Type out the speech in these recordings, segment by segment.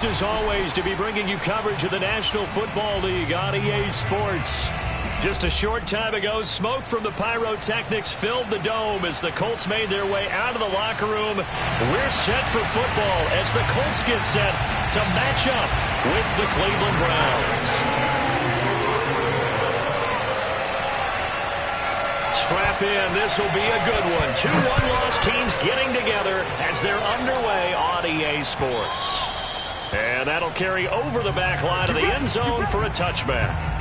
As always, to be bringing you coverage of the National Football League on EA Sports. Just a short time ago, smoke from the pyrotechnics filled the dome as the Colts made their way out of the locker room. We're set for football as the Colts get set to match up with the Cleveland Browns. Strap in, this will be a good one. Two one-loss teams getting together as they're underway on EA Sports. And that'll carry over the back line of the end zone for a touchback.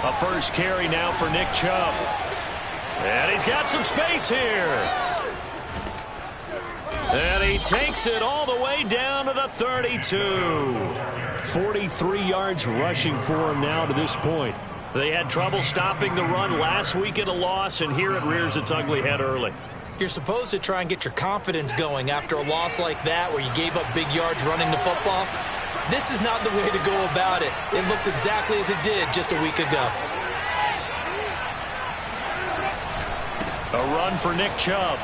A first carry now for Nick Chubb. And he's got some space here. And he takes it all the way down to the 32. 43 yards rushing for him now to this point. They had trouble stopping the run last week at a loss, and here it rears its ugly head early. You're supposed to try and get your confidence going after a loss like that where you gave up big yards running the football. This is not the way to go about it. It looks exactly as it did just a week ago. A run for Nick Chubb.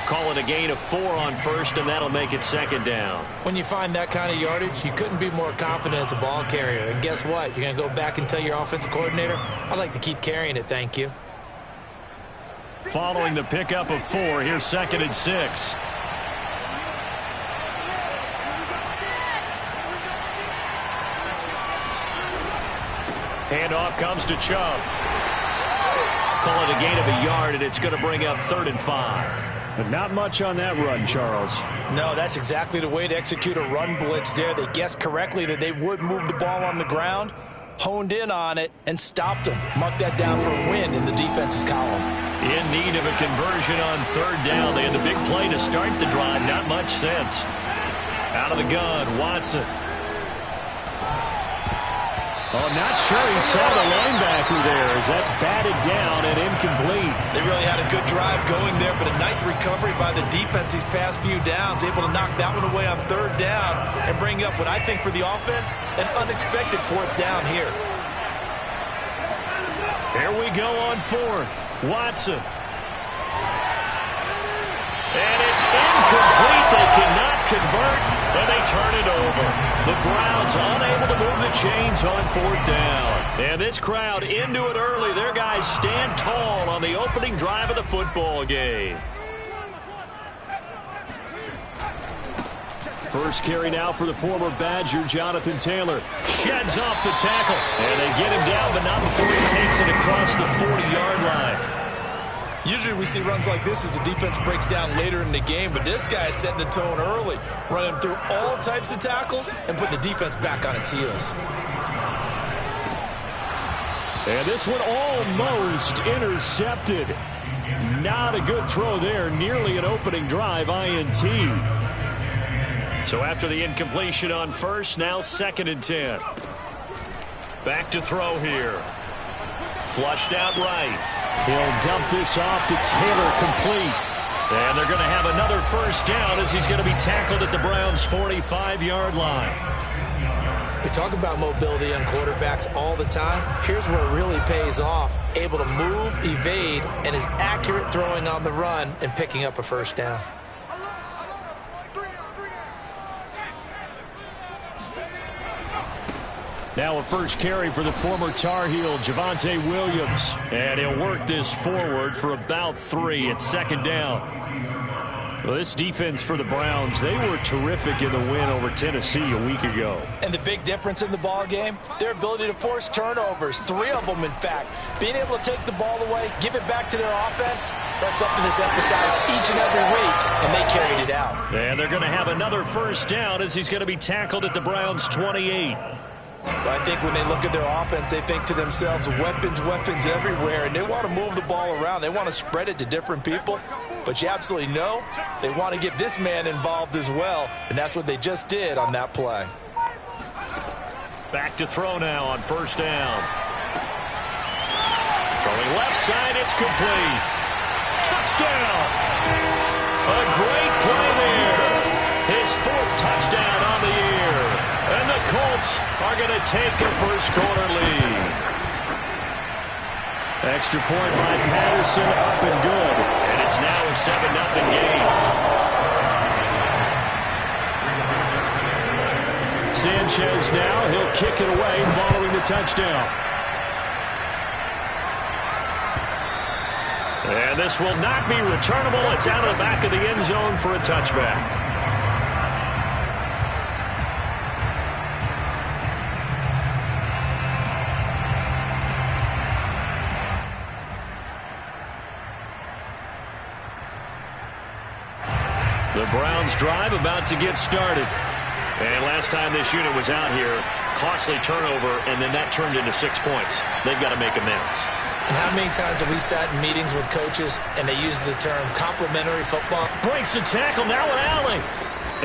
Call it a gain of 4 on first, and that'll make it second down. When you find that kind of yardage, you couldn't be more confident as a ball carrier. And guess what? You're going to go back and tell your offensive coordinator, I'd like to keep carrying it, thank you. Following the pickup of 4, here's 2nd and 6. Handoff comes to Chubb. Call it a gain of a yard, and it's going to bring up 3rd and 5. But not much on that run, Charles. No, that's exactly the way to execute a run blitz there. They guessed correctly that they would move the ball on the ground, honed in on it, and stopped them. Mark that down for a win in the defense's column. In need of a conversion on 3rd down. They had the big play to start the drive. Not much sense. Out of the gun, Watson. Oh, not sure he saw the linebacker there as that's batted down and incomplete. They really had a good drive going there, but a nice recovery by the defense these past few downs, able to knock that one away on 3rd down and bring up what I think for the offense, an unexpected 4th down here. Here we go on 4th. Watson. And it's incomplete. They cannot convert, and they turn it over. The Browns unable to move the chains on 4th down. And this crowd into it early. Their guys stand tall on the opening drive of the football game. First carry now for the former Badger, Jonathan Taylor. Sheds off the tackle. And they get him down, but not before he takes it across the 40-yard line. Usually we see runs like this as the defense breaks down later in the game, but this guy is setting the tone early, running through all types of tackles and putting the defense back on its heels. And this one almost intercepted. Not a good throw there, nearly an opening drive INT. So after the incompletion on first, now 2nd and 10. Back to throw here. Flushed out right. He'll dump this off to Taylor, complete. And they're going to have another first down as he's going to be tackled at the Browns' 45-yard line. We talk about mobility on quarterbacks all the time. Here's where it really pays off. Able to move, evade, and is accurate throwing on the run and picking up a first down. Now a first carry for the former Tar Heel, Javonte Williams. And he'll work this forward for about 3 at 2nd down. Well, this defense for the Browns, they were terrific in the win over Tennessee a week ago. And the big difference in the ball game, their ability to force turnovers, 3 of them in fact. Being able to take the ball away, give it back to their offense, that's something that's emphasized each and every week, and they carried it out. And they're going to have another first down as he's going to be tackled at the Browns' 28. But I think when they look at their offense, they think to themselves, weapons, weapons everywhere, and they want to move the ball around. They want to spread it to different people. But you absolutely know they want to get this man involved as well, and that's what they just did on that play. Back to throw now on first down. Throwing left side, it's complete. Touchdown! A great play there. His 4th touchdown on the year. And the Colts are going to take a first-quarter lead. Extra point by Patterson, up and good. And it's now a 7-0 game. Sanchez now, he'll kick it away following the touchdown. And this will not be returnable. It's out of the back of the end zone for a touchback. The Browns drive about to get started. And last time this unit was out here, costly turnover, and then that turned into 6 points. They've got to make amends. And how many times have we sat in meetings with coaches and they use the term complementary football? Breaks the tackle, now an alley.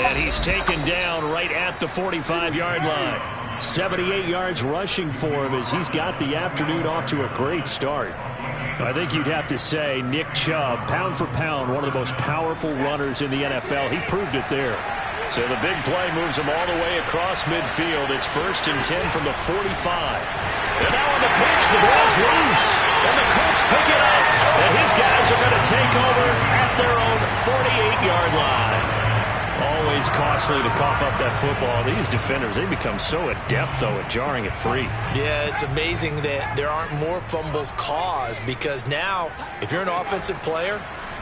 And he's taken down right at the 45-yard line. 78 yards rushing for him as he's got the afternoon off to a great start. I think you'd have to say Nick Chubb, pound for pound, one of the most powerful runners in the NFL. He proved it there. So the big play moves him all the way across midfield. It's 1st and 10 from the 45. And now on the pitch, the ball's loose. And the Colts pick it up. And his guys are going to take over at their own 48-yard line. Always costly to cough up that football. These defenders, they become so adept, though, at jarring it free. Yeah, it's amazing that there aren't more fumbles caused because now, if you're an offensive player,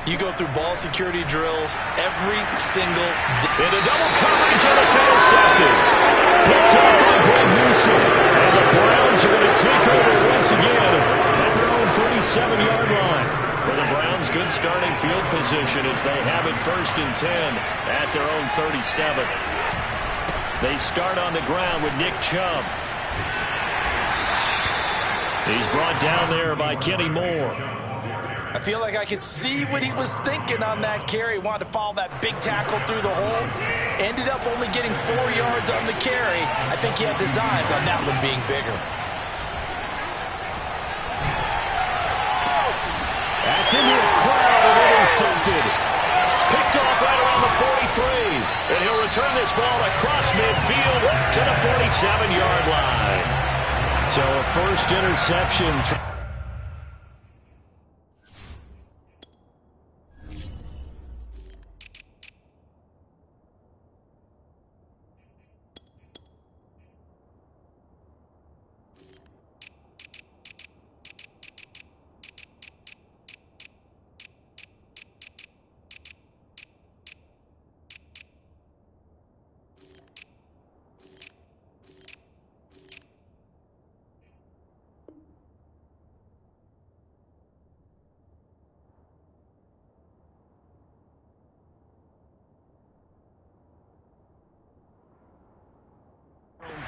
you go through ball security drills every single day. Into double coverage, and it's intercepted. Picked up by Greg Newsome. And the Browns are going to take over once again at their own 37-yard line. For the Browns, good starting field position as they have it 1st and 10 at their own 37. They start on the ground with Nick Chubb. He's brought down there by Kenny Moore. I feel like I could see what he was thinking on that carry. Wanted to follow that big tackle through the hole. Ended up only getting 4 yards on the carry. I think he had designs on that one being bigger. That's into a crowd and intercepted. Picked off right around the 43. And he'll return this ball across midfield to the 47-yard line. So a first interception.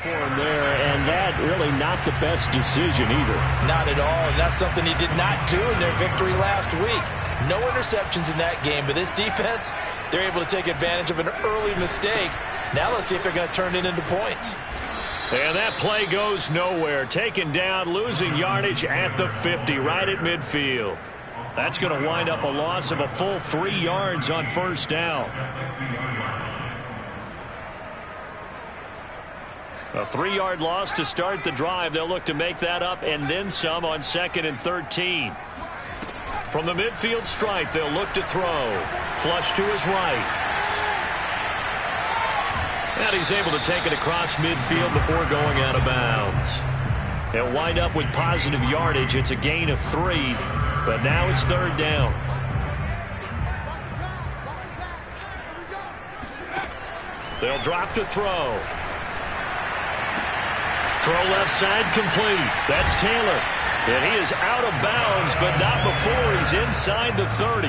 For him there, and that really not the best decision either. Not at all, and that's something he did not do in their victory last week. No interceptions in that game, but this defense, they're able to take advantage of an early mistake. Now let's see if they're going to turn it into points. And that play goes nowhere. Taken down, losing yardage at the 50, right at midfield. That's going to wind up a loss of a full 3 yards on first down. A 3-yard loss to start the drive. They'll look to make that up and then some on 2nd and 13. From the midfield stripe, they'll look to throw. Flush to his right. And he's able to take it across midfield before going out of bounds. They'll wind up with positive yardage. It's a gain of 3, but now it's 3rd down. They'll drop to throw. Throw left side complete. That's Taylor. And he is out of bounds, but not before he's inside the 30.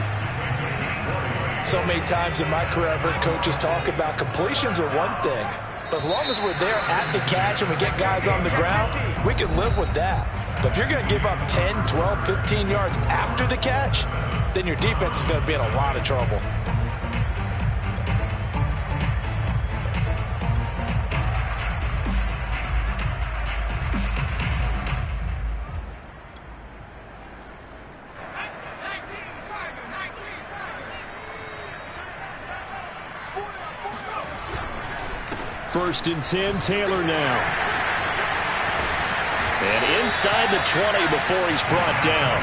So many times in my career, I've heard coaches talk about completions are one thing, As long as we're there at the catch and we get guys on the ground, we can live with that. But if you're going to give up 10, 12, 15 yards after the catch, then your defense is going to be in a lot of trouble. First and 10, Taylor now. And inside the 20 before he's brought down.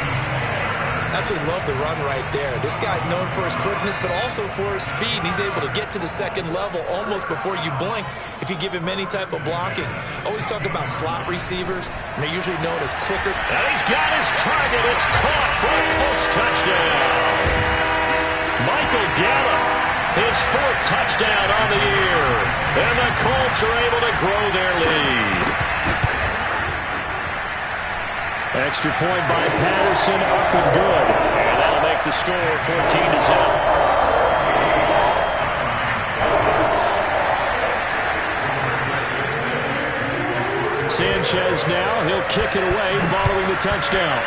Absolutely love the run right there. This guy's known for his quickness, but also for his speed. He's able to get to the second level almost before you blink if you give him any type of blocking. Always talk about slot receivers, and they're usually known as quicker. And he's got his target. It's caught for a Colts touchdown. Michael Gallup, his 4th touchdown on the year. And the Colts are able to grow their lead. Extra point by Patterson, up and good. And that'll make the score 14-0. Sanchez now, he'll kick it away following the touchdown.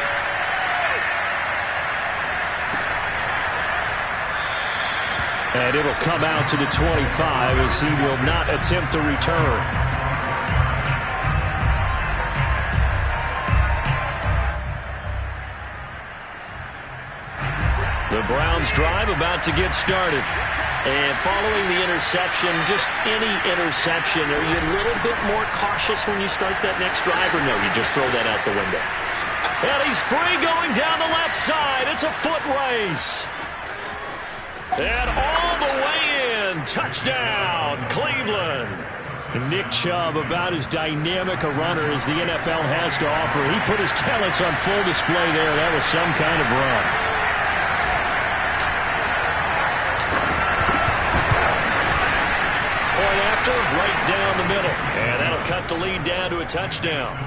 And it'll come out to the 25 as he will not attempt a return. The Browns drive about to get started. And following the interception, just any interception, are you a little bit more cautious when you start that next drive, or no, you just throw that out the window? And he's free going down the left side. It's a foot race. And all the way in. Touchdown, Cleveland. And Nick Chubb, about as dynamic a runner as the NFL has to offer. He put his talents on full display there. That was some kind of run. Right down the middle. And that'll cut the lead down to a touchdown.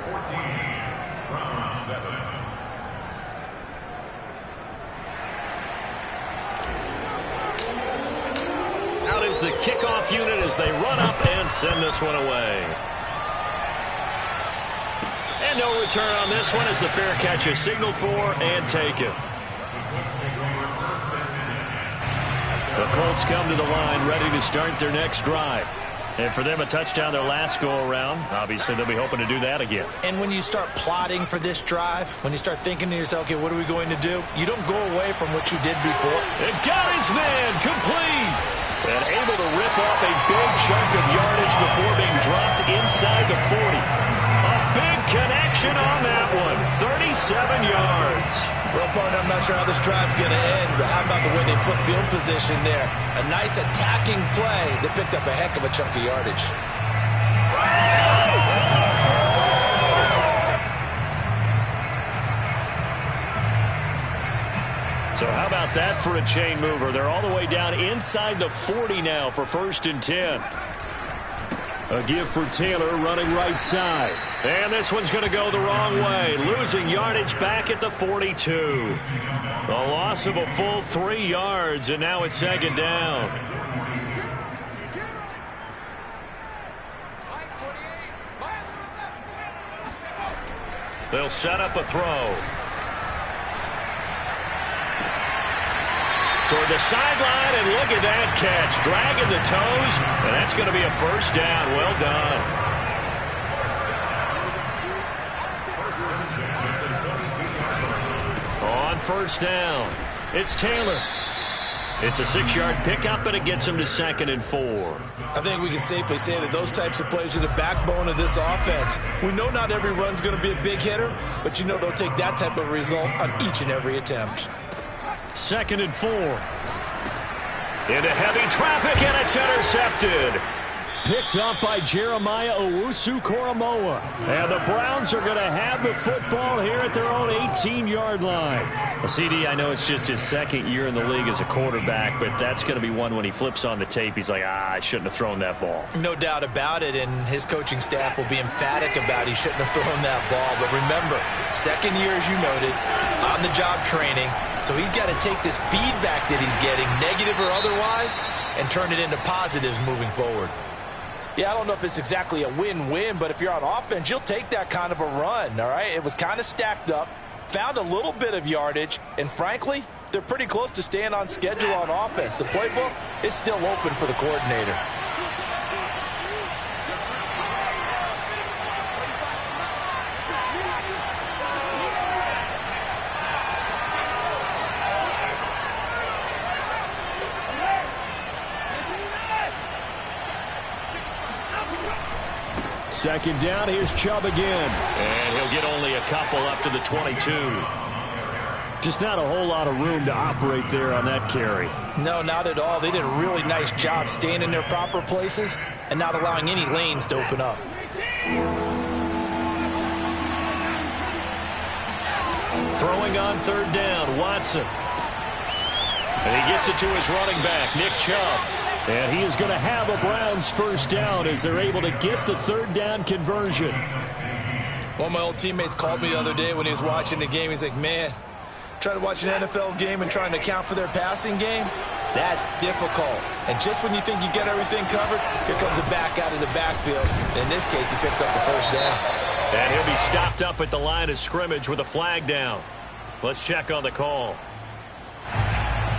14-7. Out is the kickoff unit as they run up and send this one away. And no return on this one as the fair catch is signaled for and taken. The Colts come to the line ready to start their next drive. And for them, a touchdown their last go-around. Obviously, they'll be hoping to do that again. And when you start plotting for this drive, when you start thinking to yourself, okay, what are we going to do? You don't go away from what you did before. And got his man complete. And able to rip off a big chunk of yardage before being dropped inside the 40. A big connection on that one. 37 yards. Well, partner, I'm not sure how this drive's going to end, but how about the way they flip field position there? A nice attacking play that picked up a heck of a chunk of yardage. So how about that for a chain mover? They're all the way down inside the 40 now for 1st and 10. A give for Taylor running right side. And this one's going to go the wrong way. Losing yardage back at the 42. A loss of a full 3 yards, and now it's 2nd down. They'll set up a throw. Toward the sideline, and look at that catch. Dragging the toes, and that's going to be a 1st down. Well done. On 1st down, it's Taylor. It's a 6-yard pickup, and it gets him to 2nd and 4. I think we can safely say that those types of plays are the backbone of this offense. We know not every run's going to be a big hitter, but you know they'll take that type of result on each and every attempt. 2nd and 4. Into heavy traffic, and it's intercepted. Picked up by Jeremiah Owusu-Koramoah. And the Browns are going to have the football here at their own 18-yard line. Well, CD, I know it's just his 2nd year in the league as a quarterback, but that's going to be one when he flips on the tape. He's like, I shouldn't have thrown that ball. No doubt about it, and his coaching staff will be emphatic about he shouldn't have thrown that ball. But remember, 2nd year, as you noted, on-the-job training. So he's got to take this feedback that he's getting, negative or otherwise, and turn it into positives moving forward. Yeah, I don't know if it's exactly a win-win, but if you're on offense, you'll take that kind of a run, all right? It was kind of stacked up, found a little bit of yardage, and frankly, they're pretty close to staying on schedule on offense. The playbook is still open for the coordinator. Second down, here's Chubb again. And he'll get only a couple up to the 22. Just not a whole lot of room to operate there on that carry. No, not at all. They did a really nice job staying in their proper places and not allowing any lanes to open up. Throwing on third down, Watson. And he gets it to his running back, Nick Chubb. And he is going to have a Browns first down as they're able to get the third down conversion. One of my old teammates called me the other day when he was watching the game. He's like, man, trying to watch an NFL game and trying to account for their passing game, that's difficult. And just when you think you get everything covered, here comes a back out of the backfield. In this case, he picks up the first down. And he'll be stopped up at the line of scrimmage with a flag down. Let's check on the call.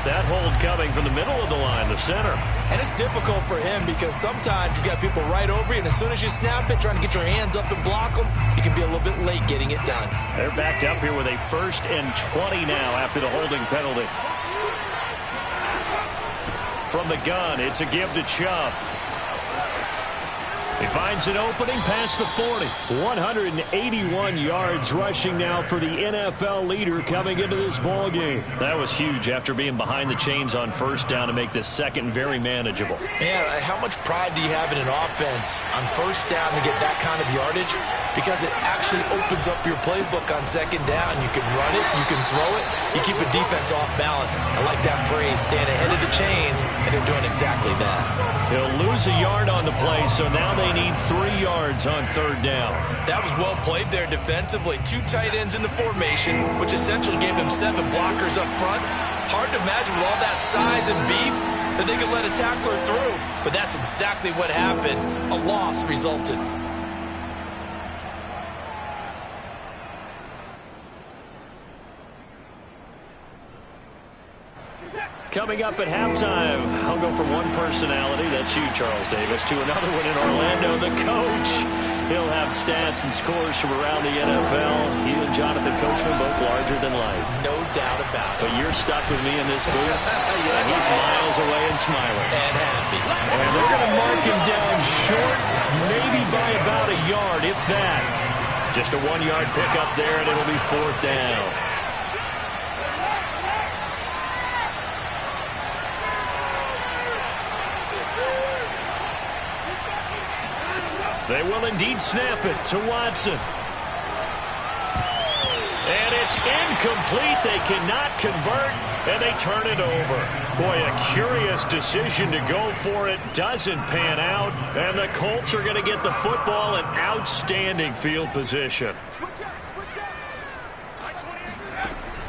That hold coming from the middle of the line, the center. And it's difficult for him because sometimes you've got people right over you, and as soon as you snap it, trying to get your hands up and block them, you can be a little bit late getting it done. They're backed up here with a 1st and 20 now after the holding penalty. From the gun, it's a give to Chubb. He finds an opening past the 40. 181 yards rushing now for the NFL leader coming into this ball game. That was huge after being behind the chains on first down to make this second very manageable. Yeah, how much pride do you have in an offense on first down to get that kind of yardage? Because it actually opens up your playbook on second down. You can run it, you can throw it, you keep a defense off balance. I like that phrase, staying ahead of the chains, and they're doing exactly that. He'll lose a yard on the play, so now they need 3 yards on third down. That was well played there defensively. 2 tight ends in the formation, which essentially gave them 7 blockers up front. Hard to imagine with all that size and beef that they could let a tackler through, but that's exactly what happened. A loss resulted. Coming up at halftime, I'll go from one personality, that's you, Charles Davis, to another one in Orlando, the coach. He'll have stats and scores from around the NFL. He and Jonathan Coachman both larger than life. No doubt about it. But you're stuck with me in this booth. Yes, and he's miles away and smiling. And happy. And they're going to mark him down short, maybe by about a yard, if that. Just a 1-yard pickup there, and it'll be 4th down. They will indeed snap it to Watson. And it's incomplete. They cannot convert, and they turn it over. Boy, a curious decision to go for it. Doesn't pan out, and the Colts are going to get the football in outstanding field position.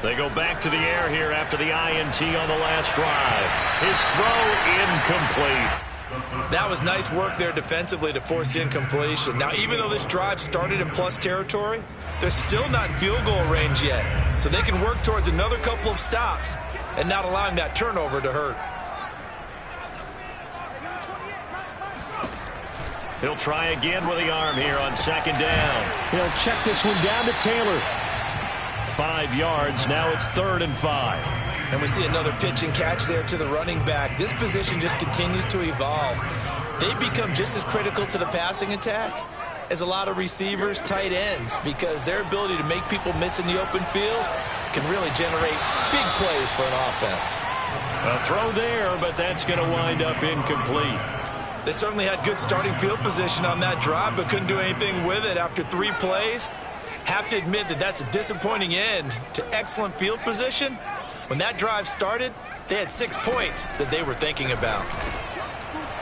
They go back to the air here after the INT on the last drive. His throw incomplete. That was nice work there defensively to force incompletion. Now, even though this drive started in plus territory, they're still not in field goal range yet. So they can work towards another couple of stops and not allowing that turnover to hurt. He'll try again with the arm here on second down. He'll check this one down to Taylor. 5 yards. Now it's 3rd and 5. And we see another pitch and catch there to the running back. This position just continues to evolve. They become just as critical to the passing attack as a lot of receivers, tight ends, because their ability to make people miss in the open field can really generate big plays for an offense. A throw there, but that's going to wind up incomplete. They certainly had good starting field position on that drive, but couldn't do anything with it after 3 plays. Have to admit that that's a disappointing end to excellent field position. When that drive started, they had 6 points that they were thinking about.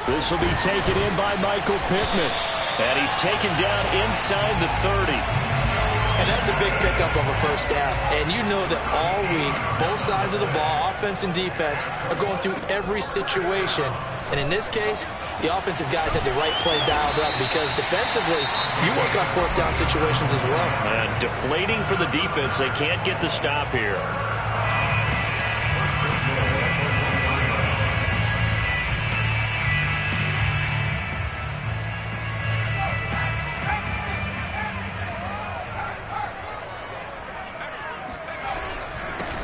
This will be taken in by Michael Pittman. And he's taken down inside the 30. And that's a big pickup of a first down. And you know that all week, both sides of the ball, offense and defense, are going through every situation And in this case, the offensive guys had the right play dialed up because defensively, you work on fourth down situations as well. And deflating for the defense. They can't get the stop here.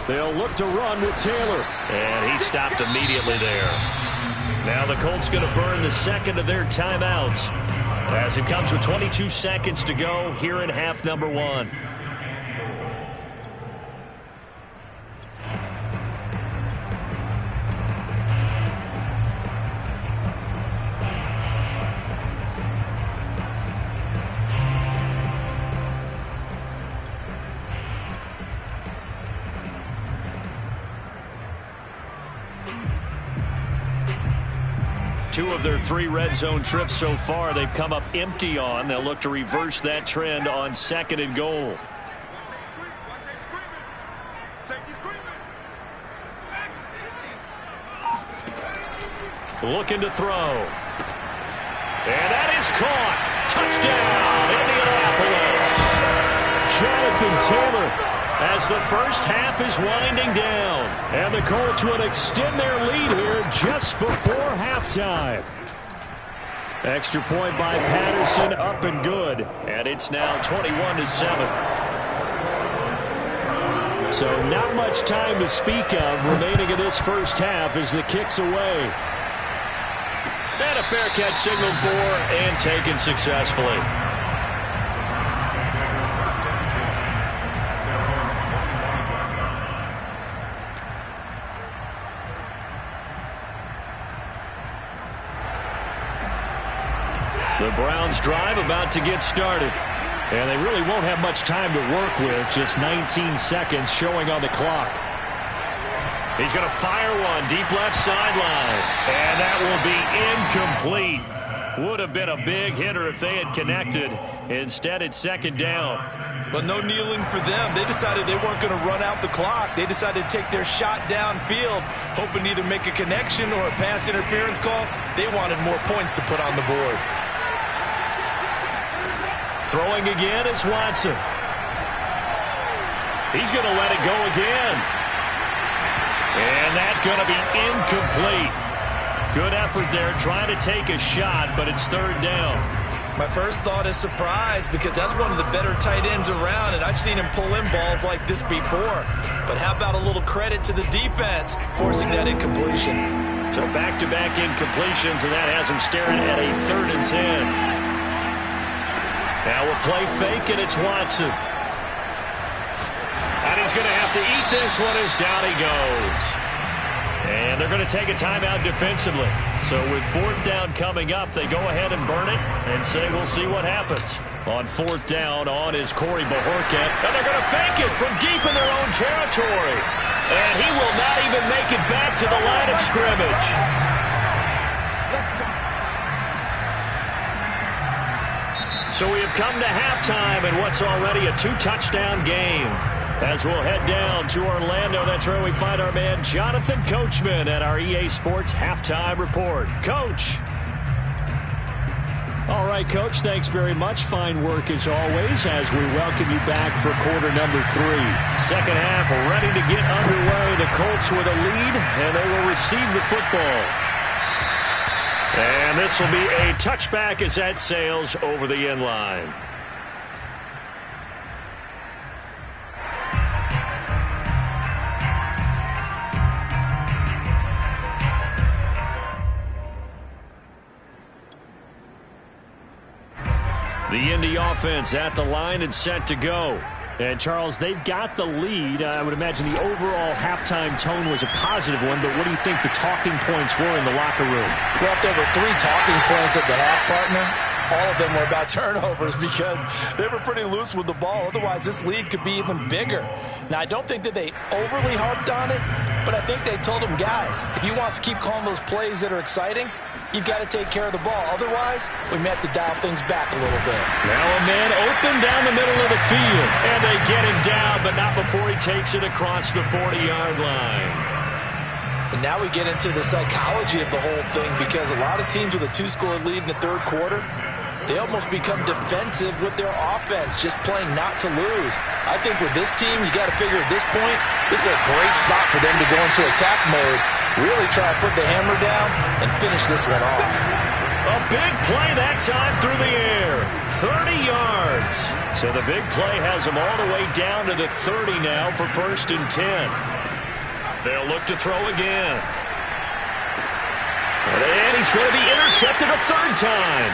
They'll look to run with Taylor. And he stopped immediately there. Now the Colts going to burn the second of their timeouts as it comes with 22 seconds to go here in half number one. Two of their 3 red zone trips so far, they've come up empty on. They'll look to reverse that trend on second and goal. Looking to throw. And that is caught. Touchdown, Indianapolis. Jonathan Taylor, as the first half is winding down. And the Colts would extend their lead here just before halftime. Extra point by Patterson, up and good. And it's now 21-7. So not much time to speak of remaining in this first half as the kick's away. And a fair catch signaled for and taken successfully. The Browns drive about to get started. And they really won't have much time to work with. Just 19 seconds showing on the clock. He's going to fire one deep left sideline. And that will be incomplete. Would have been a big hitter if they had connected. Instead, it's second down. But no kneeling for them. They decided they weren't going to run out the clock. They decided to take their shot downfield, hoping to either make a connection or a pass interference call. They wanted more points to put on the board. Throwing again is Watson. He's going to let it go again. And that's going to be incomplete. Good effort there trying to take a shot, but it's third down. My first thought is surprise because that's one of the better tight ends around, and I've seen him pull in balls like this before. But how about a little credit to the defense forcing that incompletion? So back-to-back incompletions, and that has him staring at a 3rd and 10. Now a play fake, and it's Watson. And he's going to have to eat this one as down he goes. And they're going to take a timeout defensively. So with 4th down coming up, they go ahead and burn it and say we'll see what happens. On 4th down, on is Corey Bajorquez. And they're going to fake it from deep in their own territory. And he will not even make it back to the line of scrimmage. So we have come to halftime in what's already a 2-touchdown game. As we'll head down to Orlando, that's where we find our man Jonathan Coachman at our EA Sports Halftime Report. Coach. All right, Coach, thanks very much. Fine work as always as we welcome you back for quarter number 3. Second half ready to get underway. The Colts with a lead, and they will receive the football. And this will be a touchback as that sails over the end line. The Indy offense at the line and set to go. And, Charles, they've got the lead. I would imagine the overall halftime tone was a positive one, but what do you think the talking points were in the locker room? Well, if there were 3 talking points at the half, partner, all of them were about turnovers because they were pretty loose with the ball. Otherwise, this lead could be even bigger. Now, I don't think that they overly harped on it, but I think they told them, guys, if you want to keep calling those plays that are exciting, you've got to take care of the ball. Otherwise, we may have to dial things back a little bit. Now a man open down the middle of the field. And they get him down, but not before he takes it across the 40-yard line. And now we get into the psychology of the whole thing, because a lot of teams with a 2-score lead in the third quarter, they almost become defensive with their offense, just playing not to lose. I think with this team, you got to figure at this point, this is a great spot for them to go into attack mode, really try to put the hammer down and finish this one off. A big play that time through the air. 30 yards. So the big play has them all the way down to the 30 now for 1st and 10. They'll look to throw again. And he's going to be intercepted a third time.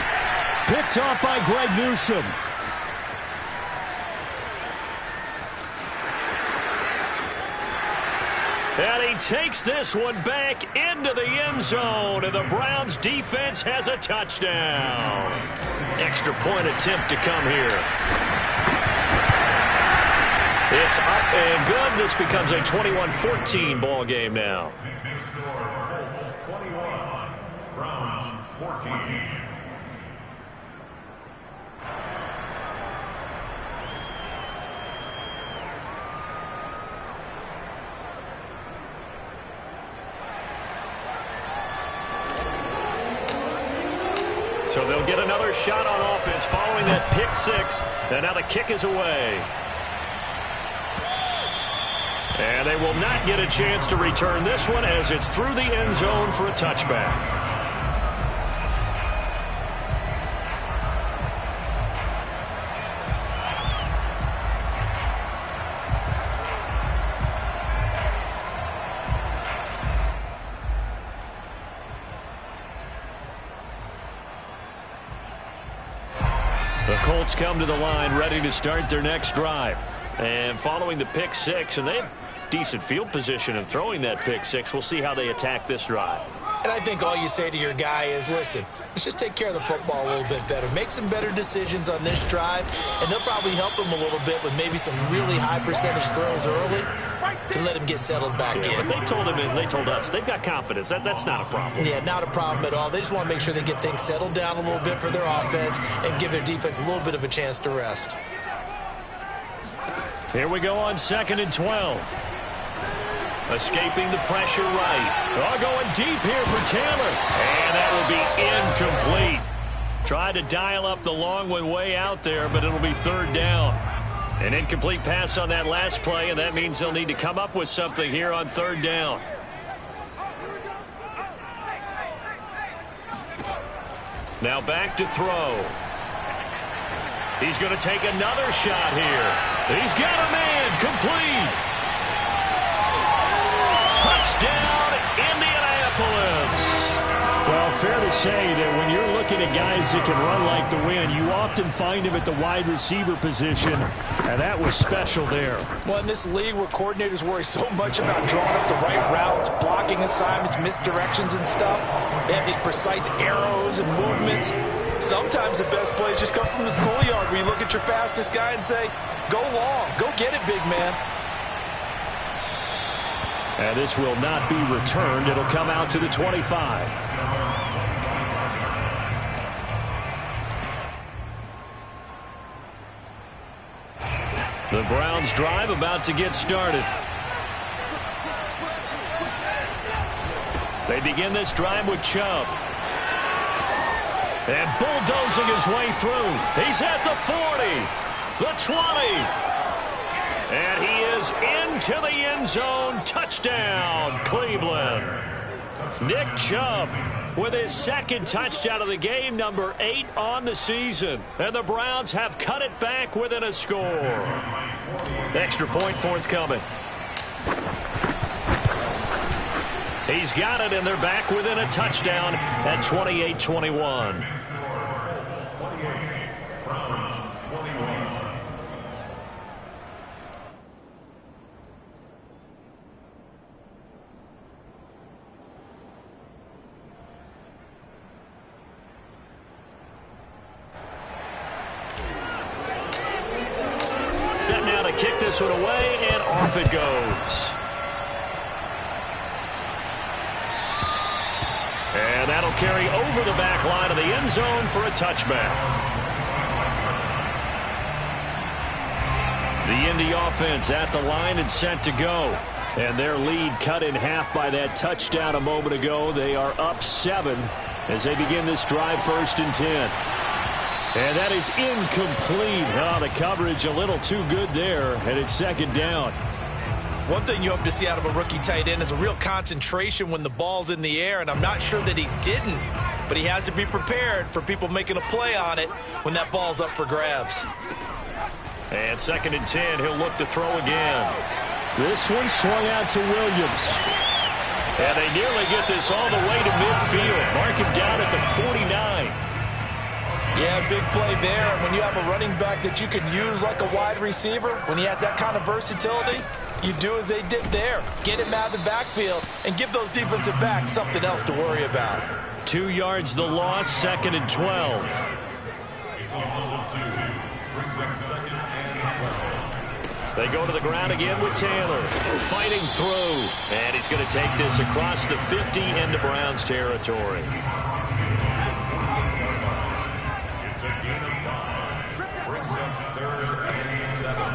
Picked off by Greg Newsome. And he takes this one back into the end zone, and the Browns defense has a touchdown. Extra point attempt to come here. It's up and good. This becomes a 21-14 ball game now. Colts 21, Browns 14. So they'll get another shot on offense following that pick six. And now the kick is away. And they will not get a chance to return this one as it's through the end zone for a touchback. The Colts come to the line ready to start their next drive. And following the pick six, and they have decent field position in throwing that pick six. We'll see how they attack this drive. And I think all you say to your guy is, listen, let's just take care of the football a little bit better. Make some better decisions on this drive, and they'll probably help him a little bit with maybe some really high percentage throws early to let him get settled back in. But they told him, and they told us, they've got confidence. That's not a problem. Yeah, not a problem at all. They just want to make sure they get things settled down a little bit for their offense and give their defense a little bit of a chance to rest. Here we go on 2nd and 12. Escaping the pressure right. Going deep here for Taylor. And that will be incomplete. Tried to dial up the long one way out there, but it'll be 3rd down. An incomplete pass on that last play, and that means they'll need to come up with something here on 3rd down. Now back to throw. He's going to take another shot here. He's got a man. Complete. Touchdown, Indianapolis. Well, fair to say that when you're looking at guys that can run like the wind, you often find them at the wide receiver position, and that was special there. Well, in this league where coordinators worry so much about drawing up the right routes, blocking assignments, misdirections and stuff, they have these precise arrows and movements. Sometimes the best plays just come from the schoolyard where you look at your fastest guy and say, go long, go get it, big man. And this will not be returned. It'll come out to the 25. The Browns drive about to get started. They begin this drive with Chubb. And bulldozing his way through. He's at the 40, the 20. And he is into the end zone. Touchdown, Cleveland. Nick Chubb with his 2nd touchdown of the game, number 8 on the season. And the Browns have cut it back within a score. Extra point forthcoming. He's got it, and they're back within a touchdown at 28-21. Set now to kick this one away, and off it goes. And that'll carry over the back line of the end zone for a touchback. The Indy offense at the line and set to go. And their lead cut in half by that touchdown a moment ago. They are up 7 as they begin this drive, 1st and 10. And that is incomplete. Oh, the coverage a little too good there, and it's 2nd down. One thing you hope to see out of a rookie tight end is a real concentration when the ball's in the air, and I'm not sure that he didn't, but he has to be prepared for people making a play on it when that ball's up for grabs. And 2nd and 10, he'll look to throw again. This one swung out to Williams. And they nearly get this all the way to midfield. Mark him down at the 49. Yeah, big play there. And when you have a running back that you can use like a wide receiver, when he has that kind of versatility, you do as they did there. Get him out of the backfield and give those defensive backs something else to worry about. 2 yards the loss, 2nd and 12. They go to the ground again with Taylor. Fighting through. And he's going to take this across the 50 into Browns territory.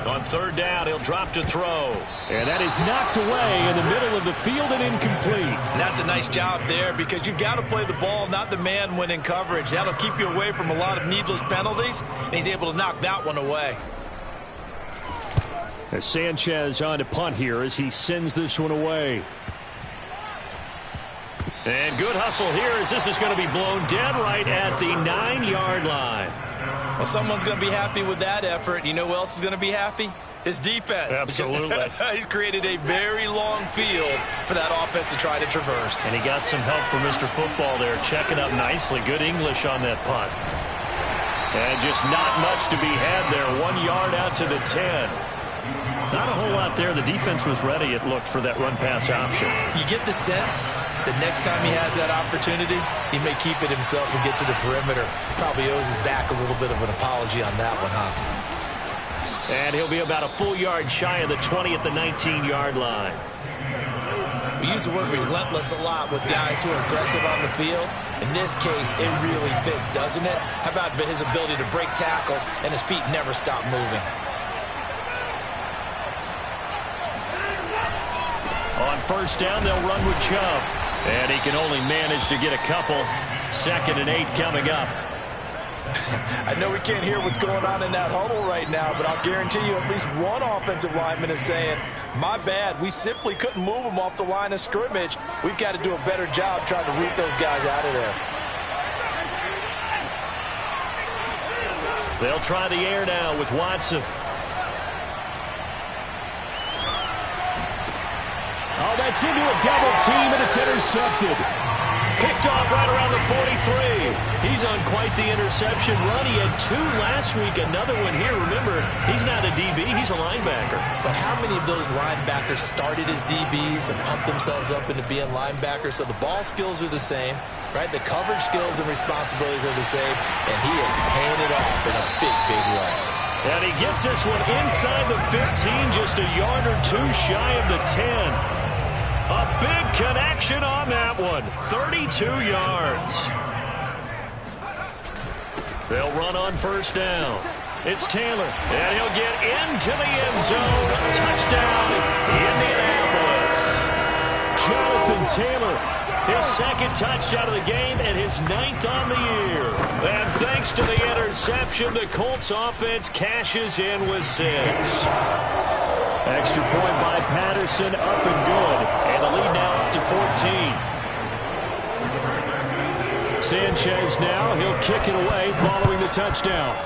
On 3rd down, he'll drop to throw. And that is knocked away in the middle of the field and incomplete. And that's a nice job there because you've got to play the ball, not the man when in coverage. That'll keep you away from a lot of needless penalties, and he's able to knock that one away. As Sanchez on to punt here as he sends this one away. And good hustle here as this is going to be blown dead right at the 9-yard line. Well, someone's going to be happy with that effort. You know who else is going to be happy? His defense. Absolutely. He's created a very long field for that offense to try to traverse. And he got some help from Mr. Football there, checking up nicely. Good English on that punt. And just not much to be had there. 1 yard out to the 10. Not a whole lot there. The defense was ready, it looked, for that run-pass option. You get the sense that next time he has that opportunity, he may keep it himself and get to the perimeter. Probably owes his back a little bit of an apology on that one, huh? And he'll be about a full yard shy of the 20 at the 19-yard line. We use the word relentless a lot with guys who are aggressive on the field. In this case, it really fits, doesn't it? How about his ability to break tackles and his feet never stop moving? On 1st down, they'll run with Chubb. And he can only manage to get a couple. 2nd and 8 coming up. I know we can't hear what's going on in that huddle right now, but I'll guarantee you at least one offensive lineman is saying, my bad, we simply couldn't move them off the line of scrimmage. We've got to do a better job trying to root those guys out of there. They'll try the air now with Watson. Oh, that's into a double team, and it's intercepted. Picked off right around the 43. He's on quite the interception run. He had 2 last week, another one here. Remember, he's not a DB, he's a linebacker. But how many of those linebackers started as DBs and pumped themselves up into being linebackers? So the ball skills are the same, right? The coverage skills and responsibilities are the same, and he is paying it off in a big, big way. And he gets this one inside the 15, just a yard or 2 shy of the 10. A big connection on that one. 32 yards. They'll run on 1st down. It's Taylor, and he'll get into the end zone. Touchdown, Indianapolis. Jonathan Taylor, his 2nd touchdown of the game and his 9th on the year. And thanks to the interception, the Colts offense cashes in with 6. Extra point by Patterson, up and good. And the lead now up to 14. Sanchez now, he'll kick it away following the touchdown.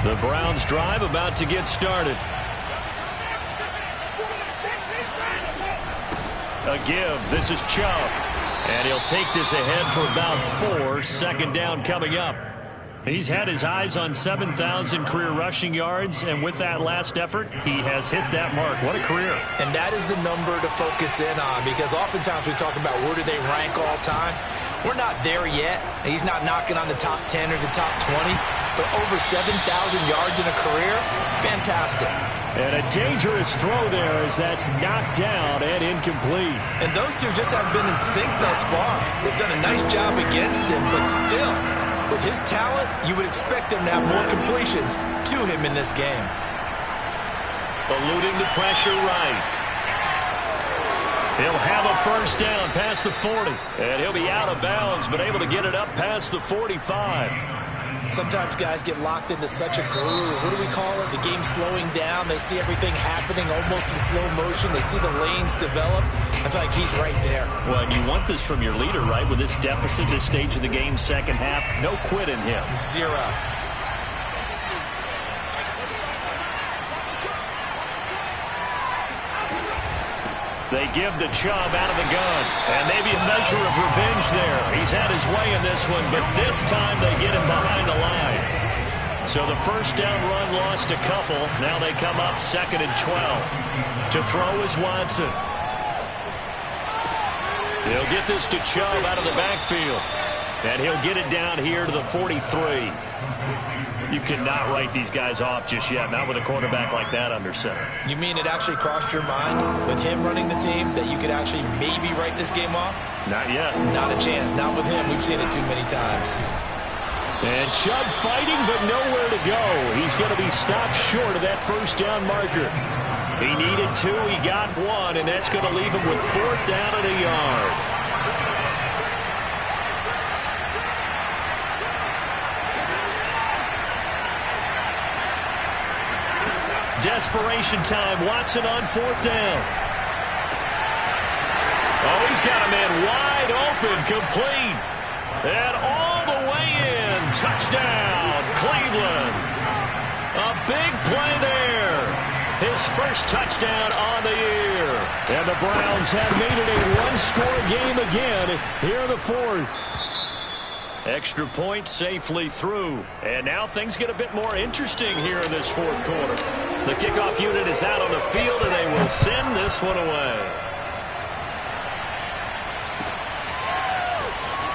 The Browns drive about to get started. A give. This is Chubb. And he'll take this ahead for about 4. 2nd down coming up. He's had his eyes on 7,000 career rushing yards, and with that last effort, he has hit that mark. What a career. And that is the number to focus in on, because oftentimes we talk about where do they rank all time. We're not there yet. He's not knocking on the top 10 or the top 20, but over 7,000 yards in a career, fantastic. And a dangerous throw there as that's knocked down and incomplete. And those two just haven't been in sync thus far. They've done a nice job against him, but still, with his talent, you would expect them to have more completions to him in this game. Eluding the pressure right. He'll have a first down past the 40. And he'll be out of bounds, but able to get it up past the 45. Sometimes guys get locked into such a groove. What do we call it? The game's slowing down. They see everything happening almost in slow motion. They see the lanes develop. I feel like he's right there. Well, and you want this from your leader, right? With this deficit, this stage of the game, second half, no quit in him. Zero. They give the Chubb out of the gun. And maybe a measure of revenge there. He's had his way in this one, but this time they get him behind the line. So the first down run lost a couple. Now they come up 2nd and 12. To throw is Watson. He'll get this to Chubb out of the backfield. And he'll get it down here to the 43. You cannot write these guys off just yet, not with a quarterback like that under center. You mean it actually crossed your mind with him running the team that you could actually maybe write this game off? Not yet. Not a chance. Not with him. We've seen it too many times. And Chubb fighting, but nowhere to go. He's going to be stopped short of that first down marker. He needed 2. He got 1, and that's going to leave him with 4th down and a yard. Desperation time. Watson on 4th down. Oh, he's got a man wide open, complete. And all the way in. Touchdown, Cleveland. A big play there. His first touchdown on the year. And the Browns have made it a one-score game again here in the 4th. Extra point safely through. And now things get a bit more interesting here in this 4th quarter. The kickoff unit is out on the field, and they will send this one away.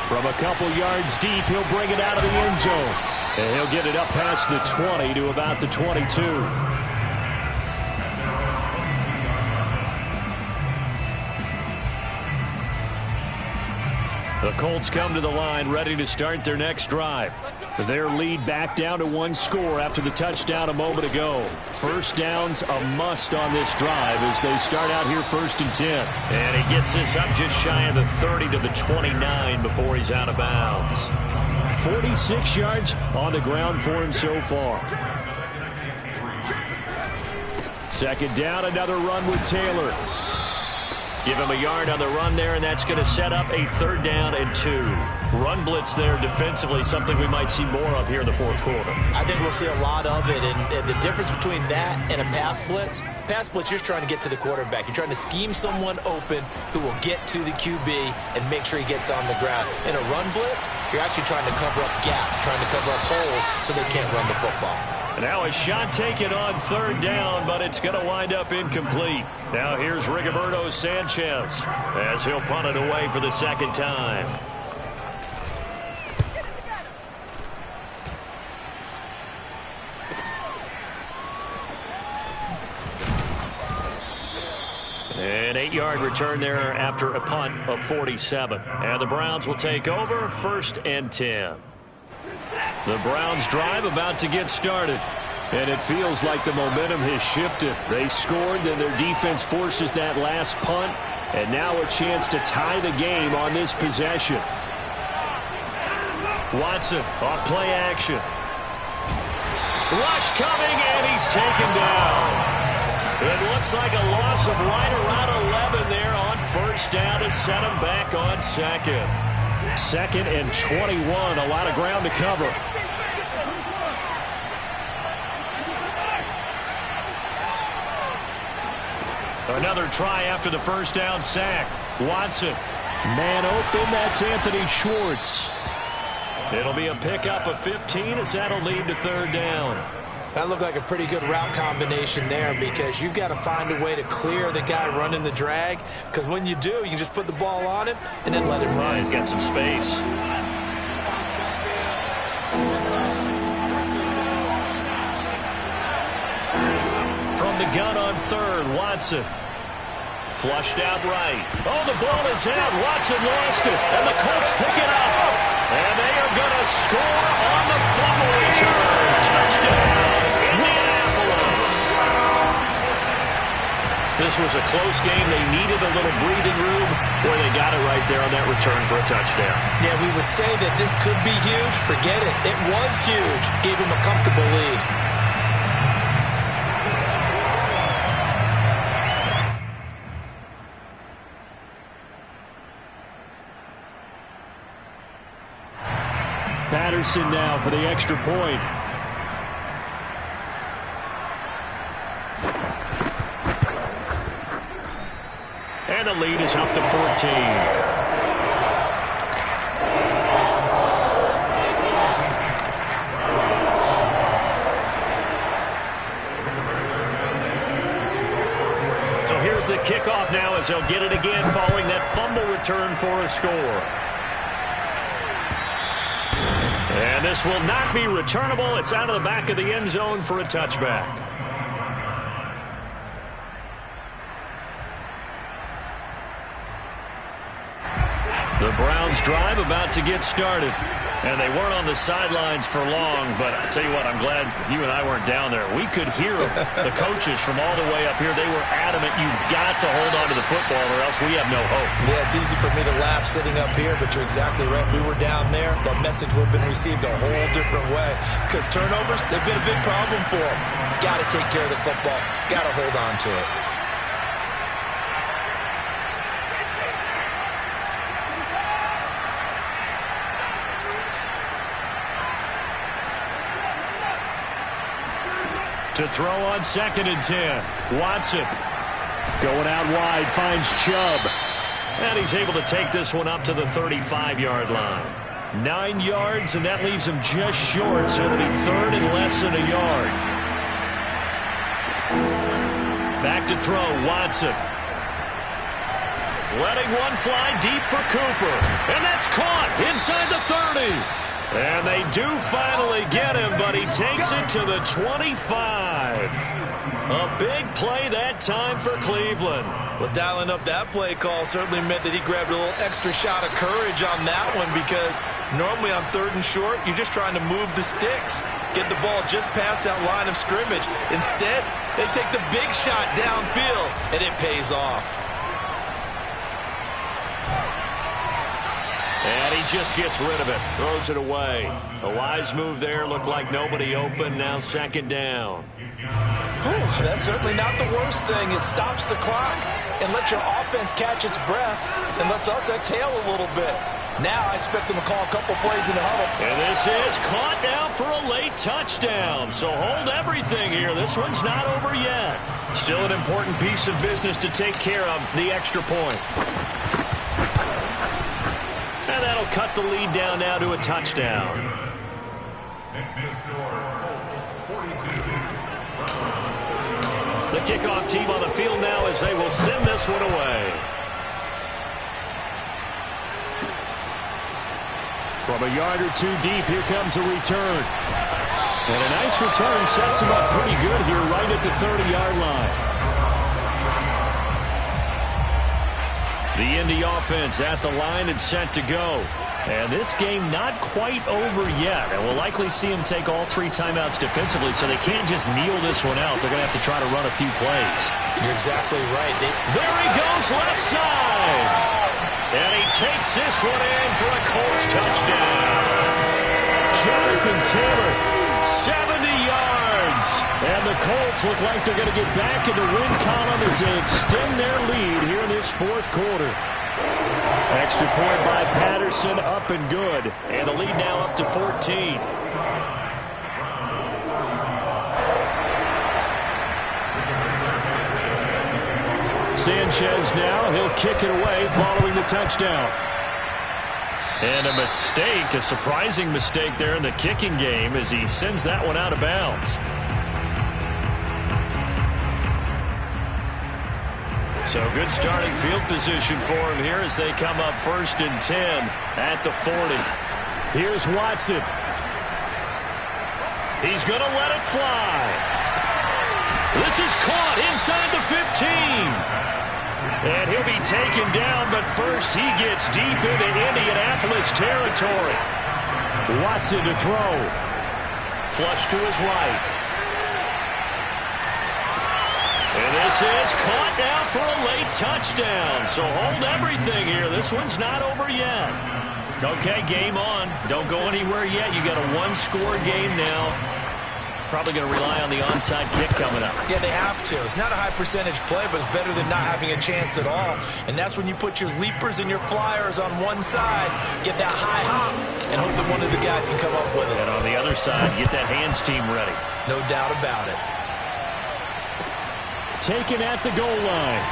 From a couple yards deep, he'll bring it out of the end zone. And he'll get it up past the 20 to about the 22. The Colts come to the line ready to start their next drive. Their lead back down to 1 score after the touchdown a moment ago. First down's a must on this drive as they start out here 1st and 10. And he gets this up just shy of the 30 to the 29 before he's out of bounds. 46 yards on the ground for him so far. 2nd down, another run with Taylor. Give him a yard on the run there, and that's going to set up a 3rd down and 2. Run blitz there defensively, something we might see more of here in the 4th quarter. I think we'll see a lot of it, and the difference between that and a pass blitz, you're trying to get to the quarterback. You're trying to scheme someone open who will get to the QB and make sure he gets on the ground. In a run blitz, you're actually trying to cover up gaps, trying to cover up holes so they can't run the football. Now a shot taken on 3rd down, but it's going to wind up incomplete. Now here's Rigoberto Sanchez as he'll punt it away for the 2nd time. An 8-yard return there after a punt of 47. And the Browns will take over 1st and 10. The Browns drive about to get started. And it feels like the momentum has shifted. They scored, then their defense forces that last punt. And now a chance to tie the game on this possession. Watson off play action. Rush coming, and he's taken down. It looks like a loss of right around 11 there on 1st down to set him back on 2nd. 2nd and 21, a lot of ground to cover. Another try after the 1st down sack. Watson, man open, that's Anthony Schwartz. It'll be a pickup of 15 as that'll lead to 3rd down. That looked like a pretty good route combination there because you've got to find a way to clear the guy running the drag, because when you do, you can just put the ball on him and then let him run. Yeah, he's got some space. From the gun on third. Watson. Flushed out right. Oh, the ball is out. Watson lost it. And the Colts pick it up. And they are going to score on the fumble return. Touchdown, Indianapolis. This was a close game. They needed a little breathing room. Boy, they got it right there on that return for a touchdown. Yeah, we would say that this could be huge. Forget it. It was huge. Gave him a comfortable lead. Patterson now for the extra point. And the lead is up to 14. So here's the kickoff now as they'll get it again following that fumble return for a score. And this will not be returnable. It's out of the back of the end zone for a touchback. The Browns drive about to get started. And they weren't on the sidelines for long, but I'll tell you what, I'm glad you and I weren't down there. We could hear them, the coaches from all the way up here. They were adamant, you've got to hold on to the football or else we have no hope. Yeah, it's easy for me to laugh sitting up here, but you're exactly right. If we were down there, that message would have been received a whole different way. Because turnovers, they've been a big problem for them. Got to take care of the football. Got to hold on to it. To throw on 2nd and 10. Watson going out wide, finds Chubb. And he's able to take this one up to the 35-yard line. 9 yards, and that leaves him just short, so it'll be 3rd and less than a yard. Back to throw, Watson. Letting one fly deep for Cooper. And that's caught inside the 30. And they do finally get him, but he takes it to the 25. A big play that time for Cleveland. Well, dialing up that play call certainly meant that he grabbed a little extra shot of courage on that one, because normally on 3rd and short, you're just trying to move the sticks, get the ball just past that line of scrimmage. Instead, they take the big shot downfield, and it pays off. And he just gets rid of it, throws it away. A wise move there, looked like nobody open, now 2nd down. That's certainly not the worst thing. It stops the clock and lets your offense catch its breath and lets us exhale a little bit. Now I expect them to call a couple plays in the huddle. And this is caught now for a late touchdown. So hold everything here. This one's not over yet. Still an important piece of business to take care of, the extra point. And that'll cut the lead down now to a touchdown. Next to score, Colts 42. The kickoff team on the field now as they will send this one away. From a yard or two deep, here comes a return. And a nice return sets him up pretty good here right at the 30-yard line. The Indy offense at the line and set to go. And this game not quite over yet. And we'll likely see him take all 3 timeouts defensively, so they can't just kneel this one out. They're going to have to try to run a few plays. You're exactly right. There he goes, left side. And he takes this one in for a Colts touchdown. Jonathan Taylor, 70 yards. And the Colts look like they're going to get back in the win column as they extend their lead here in this 4th quarter. Extra point by Patterson, up and good. And the lead now up to 14. Sanchez now, he'll kick it away following the touchdown. And a mistake, a surprising mistake there in the kicking game as he sends that one out of bounds. So good starting field position for him here as they come up 1st and 10 at the 40. Here's Watson. He's going to let it fly. This is caught inside the 15. And he'll be taken down, but first he gets deep into Indianapolis territory. Watson to throw. Flush to his right. And this is caught now for a late touchdown. So hold everything here. This one's not over yet. Okay, game on. Don't go anywhere yet. You got a one-score game now. Probably going to rely on the onside kick coming up. Yeah, they have to. It's not a high-percentage play, but it's better than not having a chance at all. And that's when you put your leapers and your flyers on one side, get that high hop, and hope that one of the guys can come up with it. And on the other side, get that hands team ready. No doubt about it. Taken at the goal line.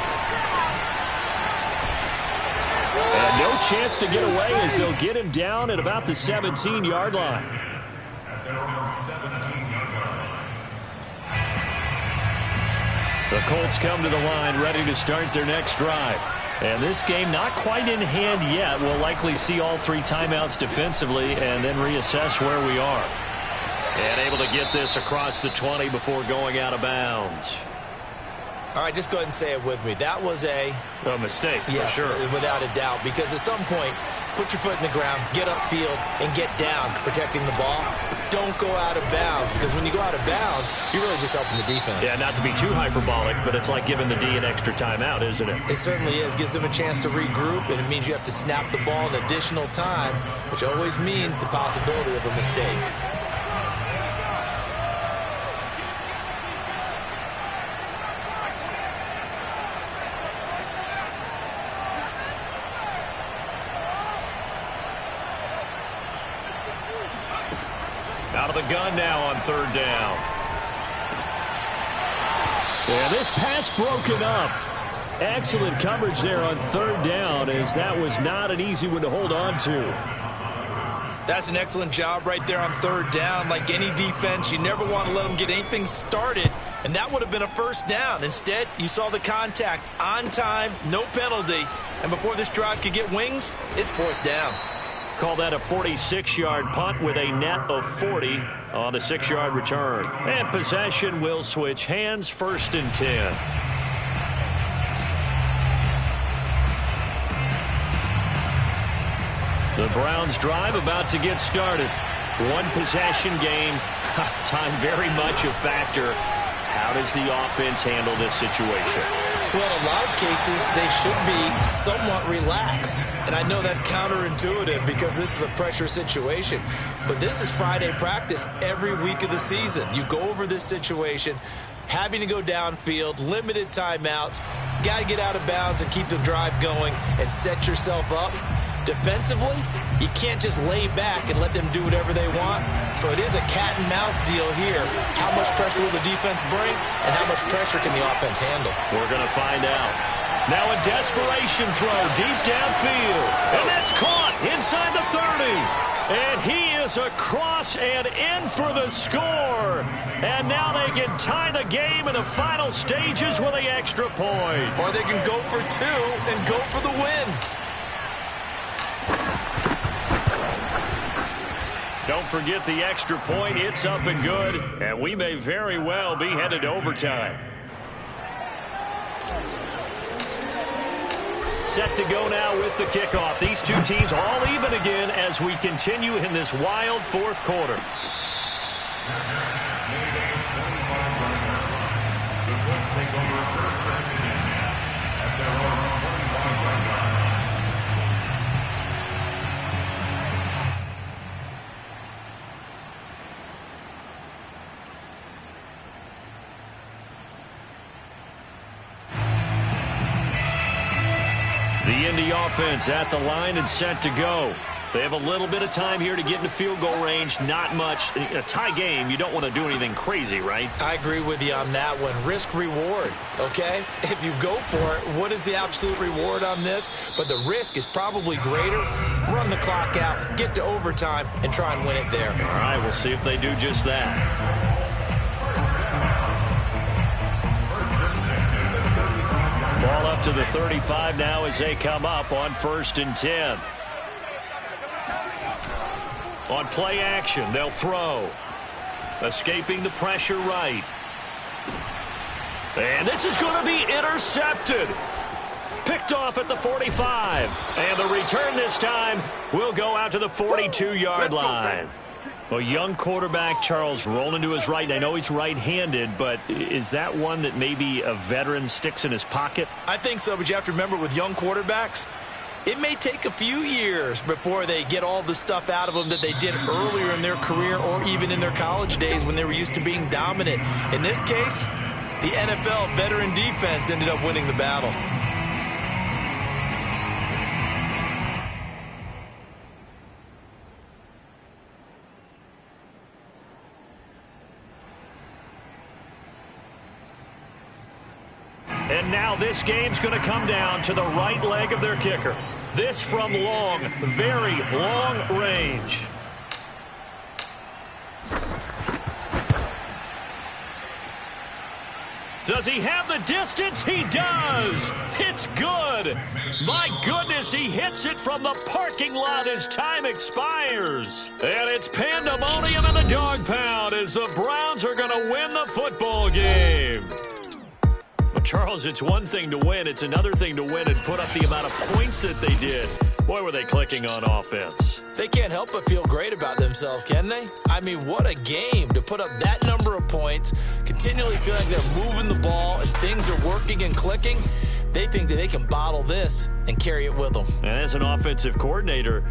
And no chance to get away as they'll get him down at about the 17-yard line. At their own 17-yard line. The Colts come to the line ready to start their next drive. And this game not quite in hand yet. We'll likely see all three timeouts defensively and then reassess where we are. And able to get this across the 20 before going out of bounds. All right, just go ahead and say it with me. That was a mistake, yes, for sure. Without a doubt, because at some point, put your foot in the ground, get upfield, and get down protecting the ball. Don't go out of bounds, because when you go out of bounds, you're really just helping the defense. Yeah, not to be too hyperbolic, but it's like giving the D an extra timeout, isn't it? It certainly is. Gives them a chance to regroup, and it means you have to snap the ball an additional time, which always means the possibility of a mistake. Out of the gun now on third down. Yeah, this pass broken up. Excellent coverage there on third down, as that was not an easy one to hold on to. That's an excellent job right there on third down. Like any defense, you never want to let them get anything started, and that would have been a first down. Instead, you saw the contact on time, no penalty, and before this drive could get wings, it's fourth down. Call that a 46-yard punt with a net of 40 on the 6-yard return. And possession will switch hands, first and 10. The Browns drive about to get started. One possession game. Time very much a factor. How does the offense handle this situation? Well, in a lot of cases, they should be somewhat relaxed. And I know that's counterintuitive because this is a pressure situation. But this is Friday practice every week of the season. You go over this situation, having to go downfield, limited timeouts, got to get out of bounds and keep the drive going and set yourself up. Defensively, you can't just lay back and let them do whatever they want. So it is a cat and mouse deal here. How much pressure will the defense bring, and how much pressure can the offense handle? We're going to find out. Now a desperation throw deep downfield. And that's caught inside the 30. And he is across and in for the score. And now they can tie the game in the final stages with the extra point. Or they can go for two and go for the win. Don't forget the extra point. It's up and good, and we may very well be headed to overtime. Set to go now with the kickoff. These two teams all even again as we continue in this wild fourth quarter. The Indy offense at the line and set to go. They have a little bit of time here to get into field goal range. Not much. A tie game, you don't want to do anything crazy, right? I agree with you on that one. Risk-reward, okay? If you go for it, what is the absolute reward on this? But the risk is probably greater. Run the clock out, get to overtime, and try and win it there. All right, we'll see if they do just that. Ball up to the 35 now as they come up on first and 10. On play action, they'll throw. Escaping the pressure right. And this is going to be intercepted. Picked off at the 45. And the return this time will go out to the 42-yard line. Well, young quarterback Charles rolling to his right. And I know he's right-handed, but is that one that maybe a veteran sticks in his pocket? I think so, but you have to remember with young quarterbacks, it may take a few years before they get all the stuff out of them that they did earlier in their career or even in their college days when they were used to being dominant. In this case, the NFL veteran defense ended up winning the battle. And now this game's going to come down to the right leg of their kicker. This from long, very long range. Does he have the distance? He does. It's good. My goodness, he hits it from the parking lot as time expires. And it's pandemonium in the dog pound as the Browns are going to win the football game. But Charles, it's one thing to win. It's another thing to win and put up the amount of points that they did. Boy, were they clicking on offense. They can't help but feel great about themselves, can they? I mean, what a game to put up that number of points, continually feel like they're moving the ball and things are working and clicking. They think that they can bottle this and carry it with them. And as an offensive coordinator,